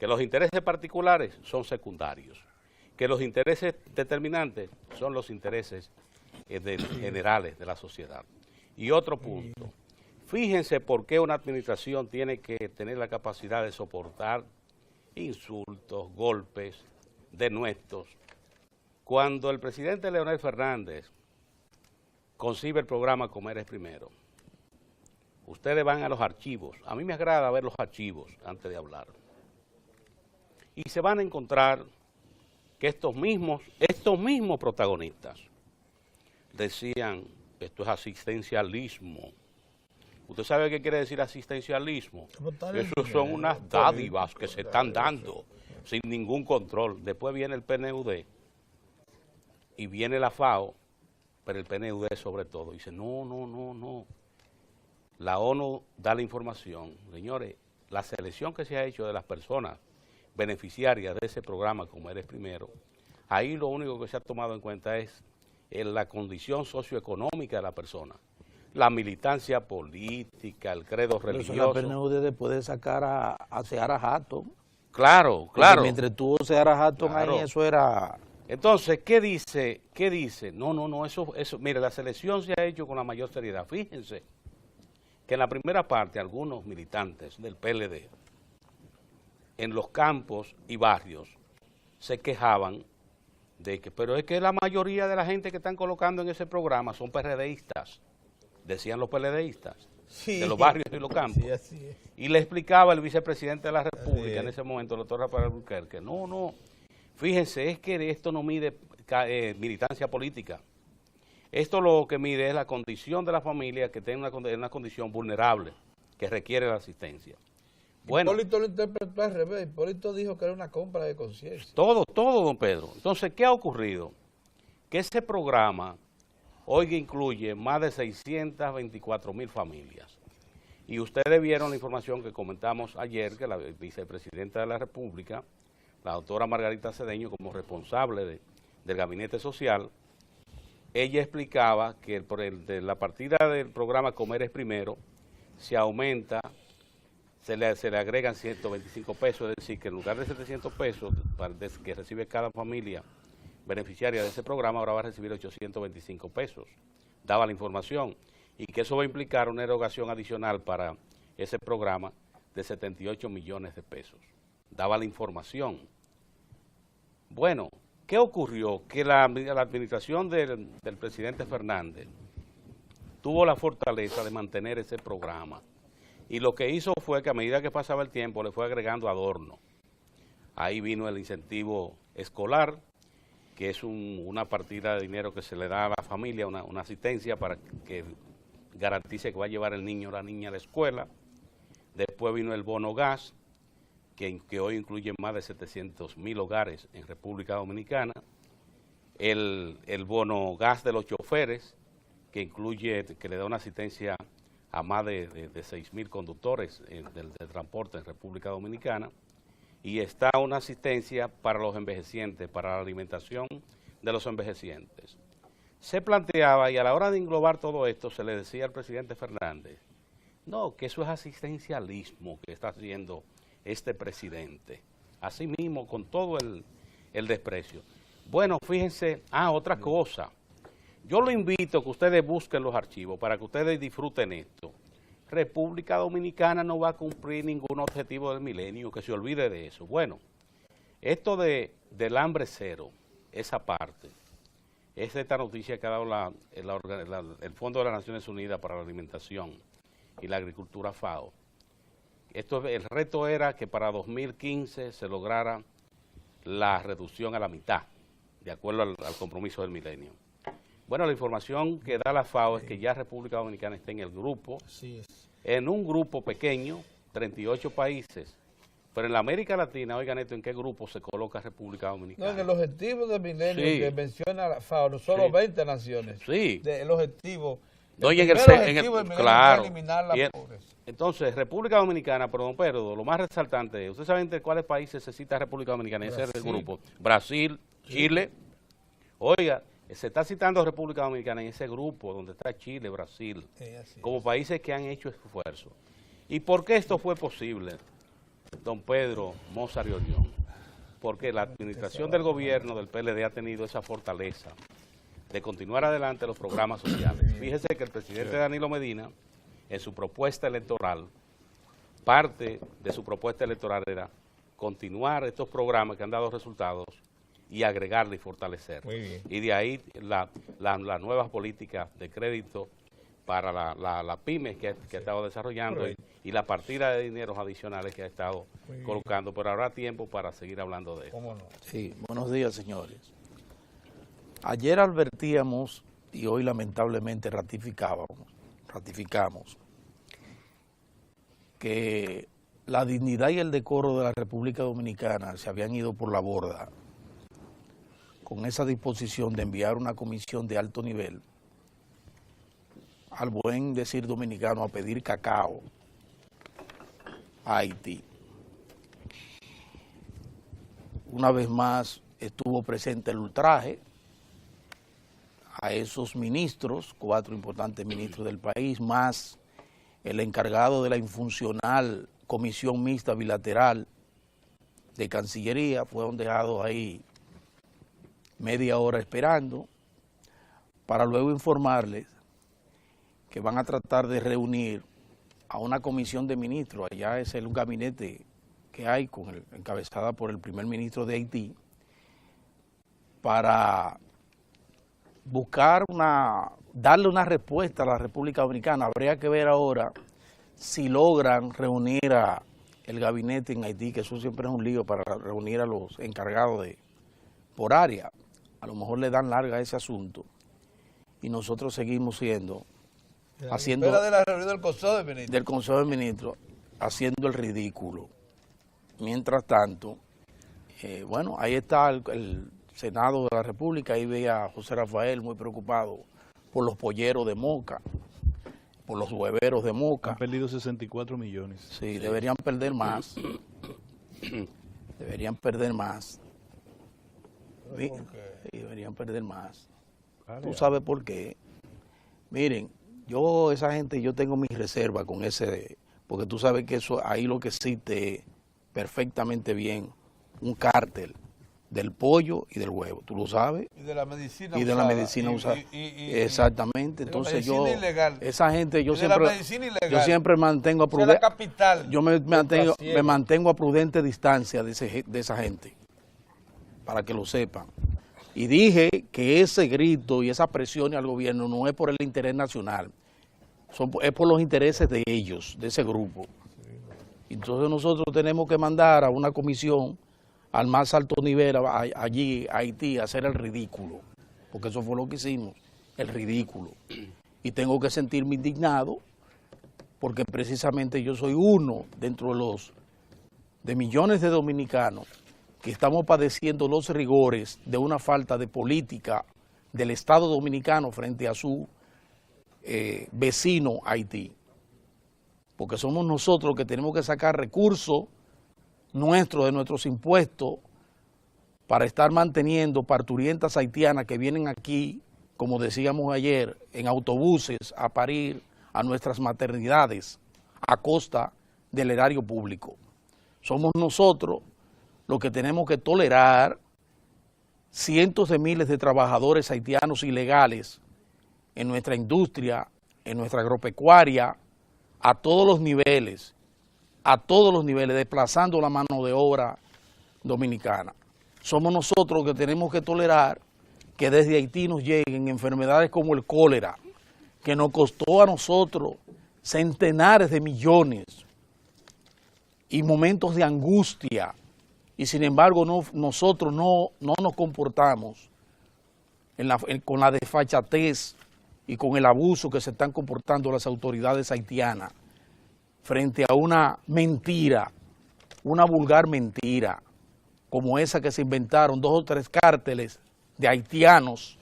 Que los intereses particulares son secundarios, que los intereses determinantes son los intereses generales de la sociedad. Y otro punto, fíjense por qué una administración tiene que tener la capacidad de soportar insultos, golpes, denuestos. Cuando el presidente Leonel Fernández concibe el programa Comer es Primero, ustedes van a los archivos, a mí me agrada ver los archivos antes de hablar, y se van a encontrar que estos mismos protagonistas decían, esto es asistencialismo. ¿Usted sabe qué quiere decir asistencialismo? Eso son unas dádivas que se están dando sin ningún control. Después viene el PNUD y viene la FAO, pero el PNUD sobre todo. Dice, no. La ONU da la información. Señores, la selección que se ha hecho de las personas beneficiarias de ese programa Comer es Primero, ahí lo único que se ha tomado en cuenta es la condición socioeconómica de la persona, la militancia política, el credo religioso. Pero eso la PNUD después de sacar a Seara Hatton. Claro, Porque claro. mientras tuvo Seara Hatton Claro. ahí, eso era... Entonces, ¿qué dice? ¿Qué dice? No, eso, mire, la selección se ha hecho con la mayor seriedad. Fíjense que en la primera parte algunos militantes del PLD en los campos y barrios se quejaban de que, pero es que la mayoría de la gente que están colocando en ese programa son PRDistas, decían los PLDistas, Sí. de los barrios y los campos. Sí, así es. Y le explicaba el vicepresidente de la República en ese momento, el doctor Rafael Albuquerque, no, fíjense, es que esto no mide militancia política. Esto lo que mide es la condición de la familia que tiene una condición vulnerable, que requiere la asistencia. Bueno, Hipólito lo interpretó al revés. Hipólito dijo que era una compra de conciencia. todo, don Pedro. Entonces, ¿qué ha ocurrido? Que ese programa hoy incluye más de 624,000 familias. Y ustedes vieron la información que comentamos ayer, que la vicepresidenta de la República, la doctora Margarita Cedeño, como responsable del Gabinete Social, ella explicaba que de la partida del programa Comer es Primero, se aumenta, se le agregan 125 pesos, es decir, que en lugar de 700 pesos que recibe cada familia beneficiaria de ese programa, ahora va a recibir 825 pesos. Daba la información. Y que eso va a implicar una erogación adicional para ese programa de 78 millones de pesos. Daba la información. Bueno, ¿qué ocurrió? Que la administración del presidente Fernández tuvo la fortaleza de mantener ese programa. Y lo que hizo fue que a medida que pasaba el tiempo le fue agregando adorno. Ahí vino el incentivo escolar, que es una partida de dinero que se le da a la familia, una asistencia para que garantice que va a llevar el niño o la niña a la escuela. Después vino el bono gas, que hoy incluye más de 700,000 hogares en República Dominicana. El bono gas de los choferes, que le da una asistencia a más de 6,000 conductores del transporte en República Dominicana. Y está una asistencia para los envejecientes, para la alimentación de los envejecientes. Se planteaba, y a la hora de englobar todo esto, se le decía al presidente Fernández, no, que eso es asistencialismo que está haciendo este presidente. Así mismo, con todo el desprecio. Bueno, fíjense, otra cosa. Yo lo invito a que ustedes busquen los archivos para que ustedes disfruten esto. República Dominicana no va a cumplir ningún objetivo del milenio, que se olvide de eso. Bueno, esto del hambre cero, esa parte, es esta noticia que ha dado el Fondo de las Naciones Unidas para la Alimentación y la Agricultura FAO. El reto era que para 2015 se lograra la reducción a la mitad, de acuerdo al compromiso del milenio. Bueno, la información que da la FAO es que ya República Dominicana está en el grupo, en un grupo pequeño, 38 países, pero en la América Latina, oigan esto, ¿en qué grupo se coloca República Dominicana? No, en el objetivo del milenio Sí. que menciona la FAO, no solo 20 naciones. Sí. El objetivo, No, y en primer objetivo del milenio claro. es eliminar Y la pobreza. Entonces, República Dominicana, perdón, pero lo más resaltante es, ¿ustedes saben de cuáles países se cita República Dominicana? Ese es el grupo. Brasil, Chile. Oiga, se está citando República Dominicana en ese grupo donde está Chile, Brasil, como países que han hecho esfuerzo. ¿Y por qué esto fue posible, don Pedro Mozart y Orión? Porque la administración del gobierno del PLD ha tenido esa fortaleza de continuar adelante los programas sociales. Fíjese que el presidente Danilo Medina, en su propuesta electoral, parte de su propuesta electoral era continuar estos programas que han dado resultados y agregarle y fortalecer. Muy bien. Y de ahí las nuevas políticas de crédito para la pyme que ha estado desarrollando y la partida de dineros adicionales que ha estado colocando, pero habrá tiempo para seguir hablando de eso. ¿Cómo no? Sí, buenos días, señores. Ayer advertíamos y hoy lamentablemente ratificamos que la dignidad y el decoro de la República Dominicana se habían ido por la borda con esa disposición de enviar una comisión de alto nivel al buen decir dominicano a pedir cacao a Haití. Una vez más estuvo presente el ultraje a esos ministros, 4 importantes ministros del país, más el encargado de la infuncional comisión mixta bilateral de Cancillería. Fueron dejados ahí media hora esperando para luego informarles que van a tratar de reunir a una comisión de ministros. Allá es un gabinete que hay encabezada por el primer ministro de Haití, para buscar darle una respuesta a la República Dominicana. Habría que ver ahora si logran reunir a el gabinete en Haití, que eso siempre es un lío para reunir a los encargados por área. A lo mejor le dan larga a ese asunto y nosotros seguimos haciendo de la reunión del Consejo de Ministros. Del Consejo de Ministros, haciendo el ridículo. Mientras tanto, bueno, ahí está el Senado de la República. Ahí veía a José Rafael muy preocupado por los polleros de Moca, por los hueveros de Moca. Han perdido 64 millones. Sí, deberían perder más. Deberían perder más. Sí, deberían perder más. ¿Tú sabes por qué? Miren, esa gente, yo tengo mis reservas con porque tú sabes que eso ahí lo que existe perfectamente bien, un cártel del pollo y del huevo, tú lo sabes. Y de la medicina y de usada. la medicina usada. Exactamente. Entonces ilegal. Esa gente, yo siempre mantengo a prudente. La capital. Yo me mantengo a prudente distancia de esa gente, para que lo sepan. Y dije que ese grito y esa presión al gobierno no es por el interés nacional, es por los intereses de ellos, de ese grupo. Entonces nosotros tenemos que mandar a una comisión al más alto nivel allí a Haití a hacer el ridículo, porque eso fue lo que hicimos, el ridículo. Y tengo que sentirme indignado porque precisamente yo soy uno dentro de millones de dominicanos que estamos padeciendo los rigores de una falta de política del Estado dominicano frente a su vecino Haití. Porque somos nosotros que tenemos que sacar recursos nuestros, de nuestros impuestos, para estar manteniendo parturientas haitianas que vienen aquí, como decíamos ayer, en autobuses a parir a nuestras maternidades a costa del erario público. Somos nosotros los que tenemos que tolerar cientos de miles de trabajadores haitianos ilegales en nuestra industria, en nuestra agropecuaria, a todos los niveles, desplazando la mano de obra dominicana. Somos nosotros los que tenemos que tolerar que desde Haití nos lleguen enfermedades como el cólera, que nos costó a nosotros centenares de millones y momentos de angustia, y sin embargo nosotros no nos comportamos con la desfachatez y con el abuso que se están comportando las autoridades haitianas frente a una mentira, una vulgar mentira, como esa que se inventaron 2 o 3 cárteles de haitianos,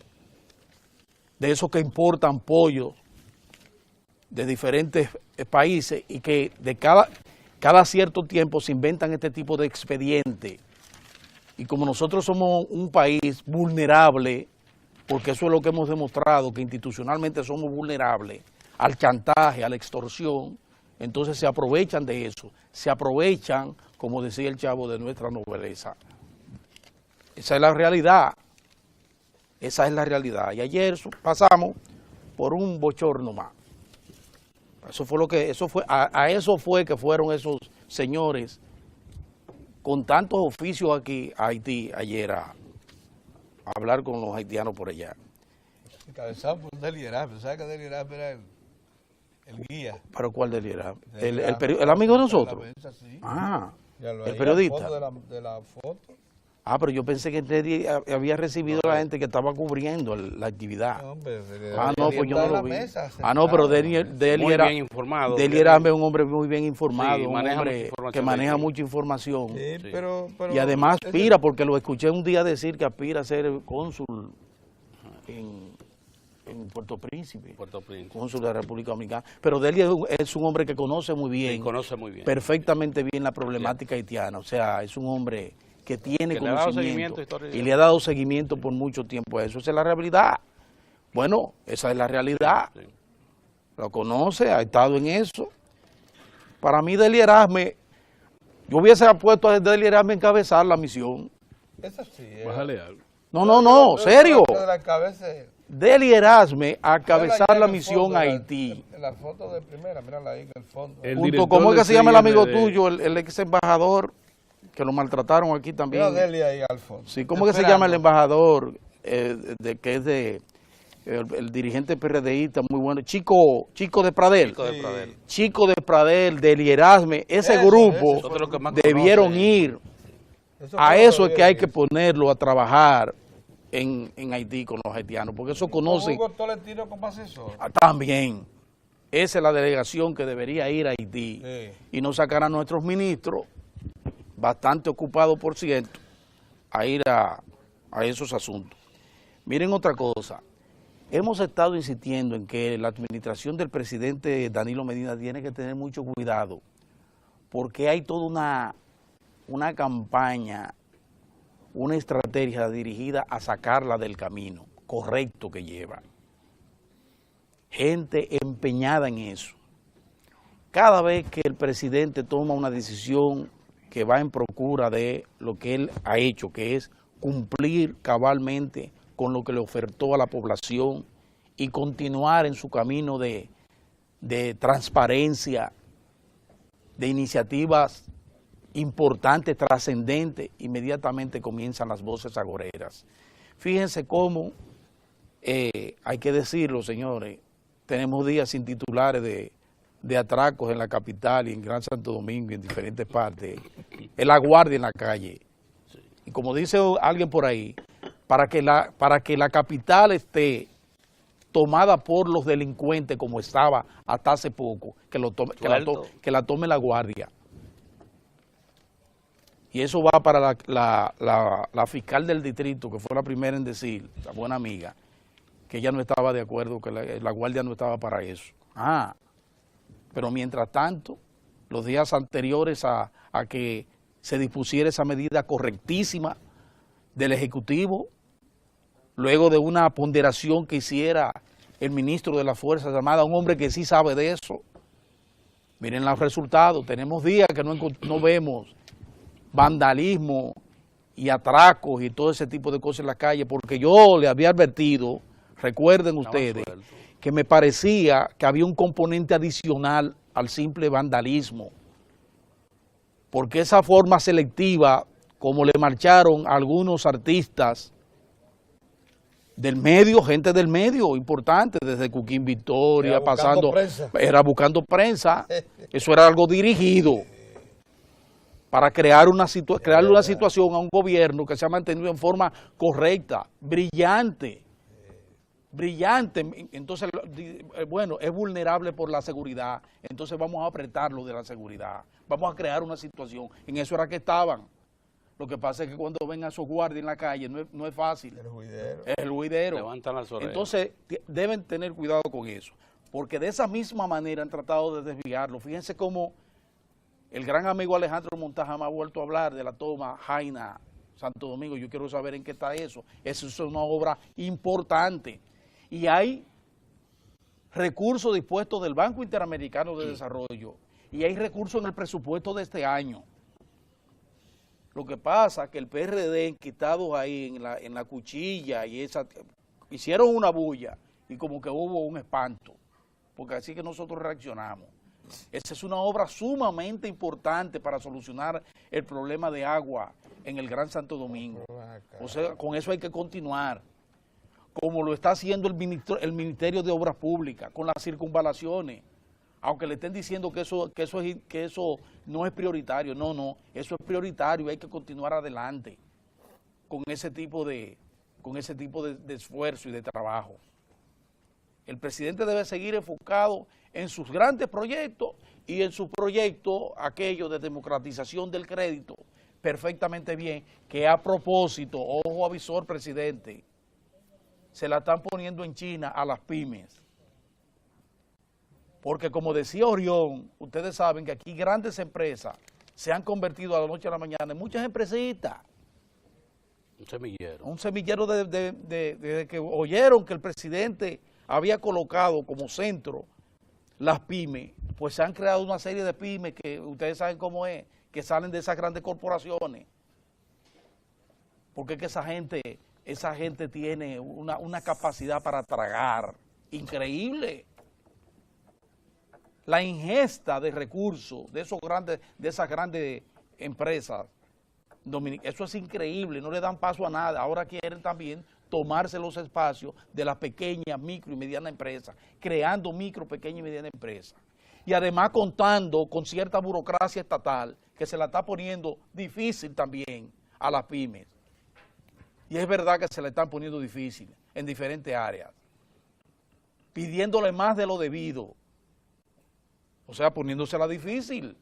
de esos que importan pollo de diferentes países y que de cada cierto tiempo se inventan este tipo de expediente. Y como nosotros somos un país vulnerable, porque eso es lo que hemos demostrado, que institucionalmente somos vulnerables al chantaje, a la extorsión, entonces se aprovechan de eso, se aprovechan, como decía el Chavo, de nuestra nobleza. Esa es la realidad, esa es la realidad. Y ayer pasamos por un bochorno más. A eso fue que fueron esos señores con tantos oficios aquí a Haití ayer a hablar con los haitianos por allá. Encabezado por Delierame, ¿sabes que Delierame era el guía? ¿Pero cuál Delierame? ¿El amigo de nosotros? Prensa, sí. Ah, el periodista. De la foto. Ah, pero yo pensé que Teddy había recibido a la gente que estaba cubriendo la actividad. No, hombre, pues yo no lo vi. Mesa, Pero Deli era bien informado. Deli era un hombre muy bien informado, Sí, un hombre que maneja mucha información. Sí, Sí. pero Y además aspira, porque lo escuché un día decir que aspira a ser cónsul en Puerto Príncipe, cónsul de la República Dominicana. Pero Deli es un hombre que conoce muy bien, perfectamente bien la problemática haitiana. O sea, es un hombre que tiene conocimiento y le ha dado seguimiento por mucho tiempo a eso. Esa es la realidad. Bueno, esa es la realidad. Sí. Lo conoce, ha estado en eso. Para mí, Deli Erasme, yo hubiese puesto a Deli Erasme a encabezar la misión. Eso sí. Bájale algo. No, serio. De la cabeza, Deli Erasme a encabezar mírala la ahí en el misión fondo, a Haití. En la foto de primera, mírala ahí en el fondo. El Junto, director ¿cómo es del que se llama el amigo CIRD? tuyo, el ex embajador, que lo maltrataron aquí también? Mira Deli ahí al fondo. Sí, ¿cómo que se llama el embajador, que es de el dirigente PRDista muy bueno? Chico de Pradel. Chico de Pradel. Chico de Pradel, Deli Erasme, ese Eso, grupo eso es lo que más debieron conocen. ir. Eso A fue lo eso es que hay que dieron. ponerlo a trabajar en Haití con los haitianos, porque eso conocen Hugo Tolentino como asesor. también. Esa es la delegación que debería ir a Haití Sí. y no sacar a nuestros ministros, bastante ocupados por cierto, a ir a esos asuntos. Miren otra cosa, hemos estado insistiendo en que la administración del presidente Danilo Medina tiene que tener mucho cuidado, porque hay toda una campaña, una estrategia dirigida a sacarla del camino correcto que lleva. Gente empeñada en eso. Cada vez que el presidente toma una decisión que va en procura de lo que él ha hecho, que es cumplir cabalmente con lo que le ofertó a la población y continuar en su camino de transparencia, de iniciativas importantes, trascendentes, inmediatamente comienzan las voces agoreras. Fíjense cómo, hay que decirlo, señores, tenemos días sin titulares de atracos en la capital y en Gran Santo Domingo y en diferentes partes. Es la guardia en la calle. Y como dice alguien por ahí, para que la capital esté tomada por los delincuentes como estaba hasta hace poco, que la tome la guardia. Y eso va para la fiscal del distrito, que fue la primera en decir, la buena amiga, que ella no estaba de acuerdo, que la guardia no estaba para eso. Pero mientras tanto, los días anteriores a que se dispusiera esa medida correctísima del Ejecutivo, luego de una ponderación que hiciera el ministro de las Fuerzas Armadas, un hombre que sí sabe de eso, miren los resultados, tenemos días que no vemos vandalismo y atracos y todo ese tipo de cosas en la calle, porque yo le había advertido, recuerden ustedes, que me parecía que había un componente adicional al simple vandalismo, porque esa forma selectiva, como le marcharon a algunos artistas del medio, gente del medio importante, desde Cuquín Victoria, Era buscando pasando, prensa. era buscando prensa, eso era algo dirigido para crearle una situación a un gobierno que se ha mantenido en forma correcta, brillante. Entonces, bueno, es vulnerable por la seguridad, entonces vamos a apretarlo de la seguridad, vamos a crear una situación, en eso era que estaban. Lo que pasa es que cuando ven a esos guardias en la calle no es fácil. El juidero. Es el juidero. Levantan las orejas. Entonces, deben tener cuidado con eso, porque de esa misma manera han tratado de desviarlo. Fíjense cómo el gran amigo Alejandro Montajama ha vuelto a hablar de la toma Jaina, Santo Domingo. Yo quiero saber en qué está eso. Eso es una obra importante. Y hay recursos dispuestos del Banco Interamericano de Desarrollo y hay recursos en el presupuesto de este año. Lo que pasa es que el PRD, quitados ahí en la cuchilla y hicieron una bulla y como que hubo un espanto, porque así que nosotros reaccionamos. Esa es una obra sumamente importante para solucionar el problema de agua en el Gran Santo Domingo. O sea, con eso hay que continuar, como lo está haciendo el Ministerio de Obras Públicas, con las circunvalaciones. Aunque le estén diciendo que eso no es prioritario, no, eso es prioritario y hay que continuar adelante con ese tipo de esfuerzo y de trabajo. El presidente debe seguir enfocado en sus grandes proyectos y en sus proyectos, aquellos de democratización del crédito, perfectamente bien, que a propósito, ojo avisor presidente, se la están poniendo en China a las pymes. Porque como decía Orión, ustedes saben que aquí grandes empresas se han convertido a la noche a la mañana en muchas empresitas. Un semillero. Un semillero de que oyeron que el presidente había colocado como centro las pymes, pues se han creado una serie de pymes que ustedes saben cómo es, que salen de esas grandes corporaciones. Porque es que esa gente tiene una capacidad para tragar increíble. La ingesta de recursos de esas grandes empresas, eso es increíble, no le dan paso a nada. Ahora quieren también tomarse los espacios de las pequeñas, micro y medianas empresas, creando micro, pequeñas y medianas empresas. Y además contando con cierta burocracia estatal que se la está poniendo difícil también a las pymes. Y es verdad que se la están poniendo difícil en diferentes áreas, pidiéndole más de lo debido, o sea, poniéndosela difícil.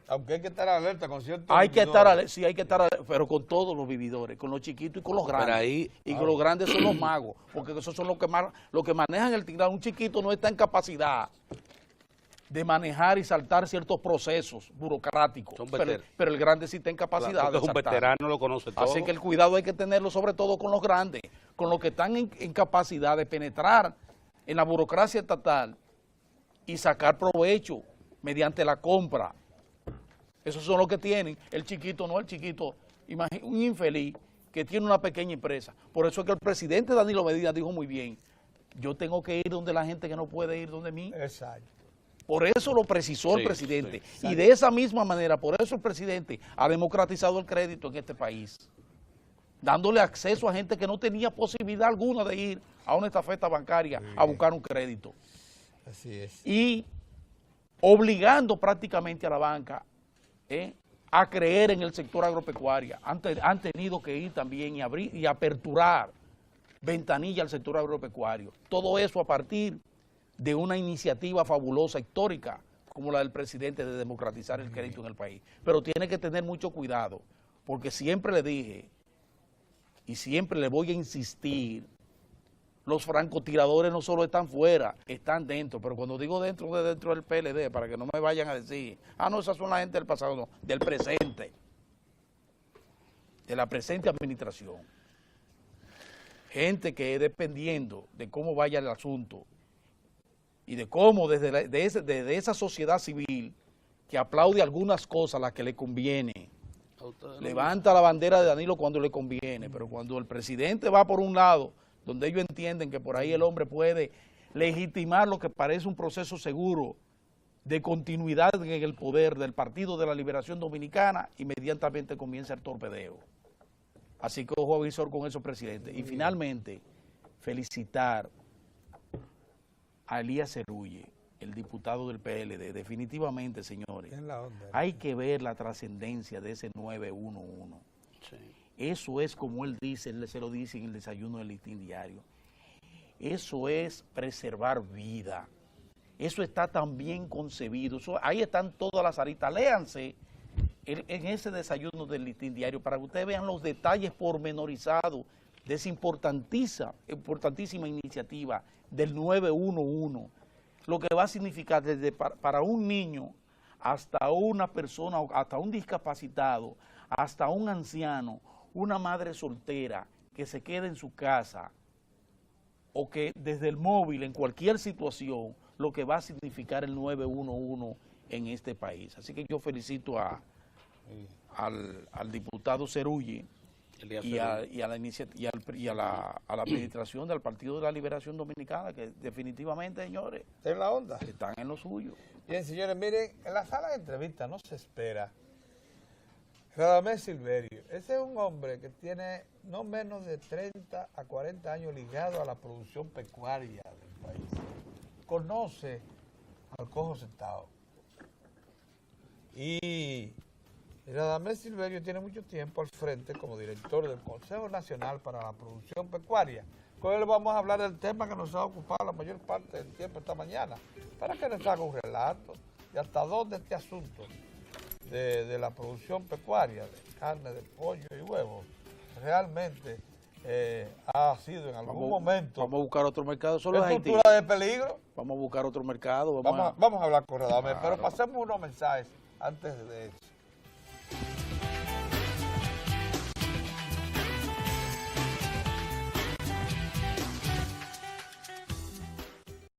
Aunque hay que estar alerta con ciertos Hay que vividores. estar alerta, sí, hay que estar alerta, pero con todos los vividores, con los chiquitos y con los grandes. Y con los grandes son los magos, porque esos son los que manejan el tirano. Un chiquito no está en capacidad de manejar y saltar ciertos procesos burocráticos, pero el grande sí está en capacidad de un saltar. veterano, lo conoce todo. Así que el cuidado hay que tenerlo sobre todo con los grandes, con los que están en capacidad de penetrar en la burocracia estatal y sacar provecho mediante la compra. Esos son los que tienen. El chiquito no, el chiquito, un infeliz que tiene una pequeña empresa. Por eso es que el presidente Danilo Medina dijo muy bien, yo tengo que ir donde la gente que no puede ir donde mí. Exacto. Por eso lo precisó el presidente. Y de esa misma manera, por eso el presidente ha democratizado el crédito en este país, dándole acceso a gente que no tenía posibilidad alguna de ir a una estafeta bancaria a buscar un crédito. Así es. Y obligando prácticamente a la banca a creer en el sector agropecuario. Han tenido que ir también y abrir y aperturar ventanilla al sector agropecuario. Todo eso a partir de una iniciativa fabulosa, histórica, como la del presidente de democratizar el crédito en el país. Pero tiene que tener mucho cuidado, porque siempre le dije, y siempre le voy a insistir, los francotiradores no solo están fuera, están dentro. Pero cuando digo dentro, de dentro del PLD, para que no me vayan a decir, no, esas son la gente del pasado, no, del presente, de la presente administración. Gente que dependiendo de cómo vaya el asunto y de cómo desde esa sociedad civil que aplaude algunas cosas, las que le conviene, levanta la bandera de Danilo cuando le conviene, pero cuando el presidente va por un lado, donde ellos entienden que por ahí el hombre puede legitimar lo que parece un proceso seguro de continuidad en el poder del Partido de la Liberación Dominicana, inmediatamente comienza el torpedeo. Así que ojo avisor con esos presidentes. Y finalmente, felicitar a Elías Cerulle, el diputado del PLD. Definitivamente, señores, hay que ver la trascendencia de ese 911. Sí. Eso es, como él dice, él se lo dice en el desayuno del Listín Diario, eso es preservar vida. Eso está tan bien concebido. Ahí están todas las aristas. Léanse en ese desayuno del Listín Diario para que ustedes vean los detalles pormenorizados de esa importantísima iniciativa del 911. Lo que va a significar desde para un niño hasta una persona, hasta un discapacitado, hasta un anciano, una madre soltera que se quede en su casa o que desde el móvil en cualquier situación, lo que va a significar el 911 en este país. Así que yo felicito al diputado Cerulle y a la administración del Partido de la Liberación Dominicana, que definitivamente, señores, ¿está en la onda? Están en lo suyo. Bien, señores, miren, en la sala de entrevistas no se espera Radamés Silverio. Ese es un hombre que tiene no menos de 30 a 40 años ligado a la producción pecuaria del país. Conoce al cojo sentado. Y Radamés Silverio tiene mucho tiempo al frente como director del Consejo Nacional para la Producción Pecuaria. Con él vamos a hablar del tema que nos ha ocupado la mayor parte del tiempo esta mañana, para que nos haga un relato de hasta dónde este asunto de la producción pecuaria, de carne, de pollo y huevos, realmente ha sido en algún momento... Vamos a buscar otro mercado, solo es Haití. ¿Estructura de peligro? Vamos a buscar otro mercado. Vamos a hablar con Radamés, pero pasemos unos mensajes antes de eso.